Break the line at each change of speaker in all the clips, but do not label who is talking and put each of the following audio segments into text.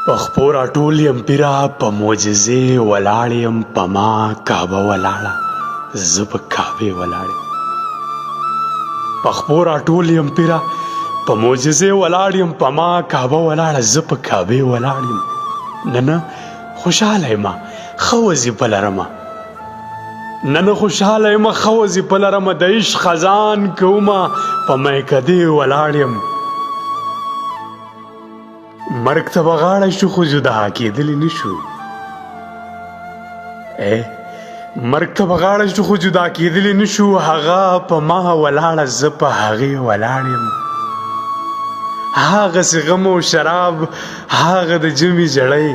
پخپو راټول یم پیره په معجزې ولاړ یم په ما کعبه ولاړه زه په کعبې ولاړ یم پخپو راټول یم پیره په معجزې ولاړ یم په ما کعبه ولاړه زه په کعبې ولاړ یم نن خوشحاله یم ښه وظیفه لرمه نن خوشحاله یم ښه وظیفه لرمه د عشق خزان کومه په میکدې ولاړ یم مرګ ته به غاړه شو خو جدا کېدلی نه شو مرګ ته به غاړه شو خو جدا کېدلی نه شو هغه په ما ولاړه زه په هغې ولاړ یم هغسې غم او شراب هغه د جمې زړی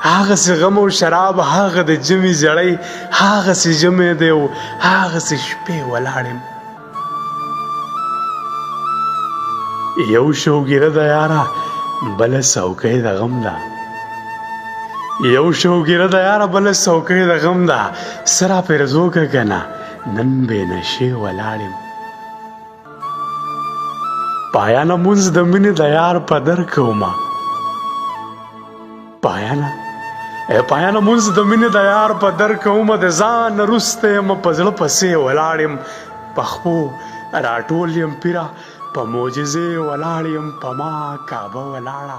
هغسې غم او شراب هغه د جمې زړی هغسې ژمی دی او هغسې شپې ولاړ یم یو شوګیره ده یاره بله څوکۍ د غم ده یو شوګیره ده یاره بله څوکۍ د غم ده څه راپرېږدو که که نه نن بې نشې ولاړ یم پایانه مونځ د مینې د یار په در کومه پایانه مونځ د مینې د یار په در کومه د ځان نه وروسته یم په زړه پسې ولاړ یم پخپو راټول یم پیره په معجزې ولاړ یم په ما کعبه ولاړه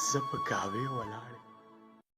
زه په کعبې ولاړ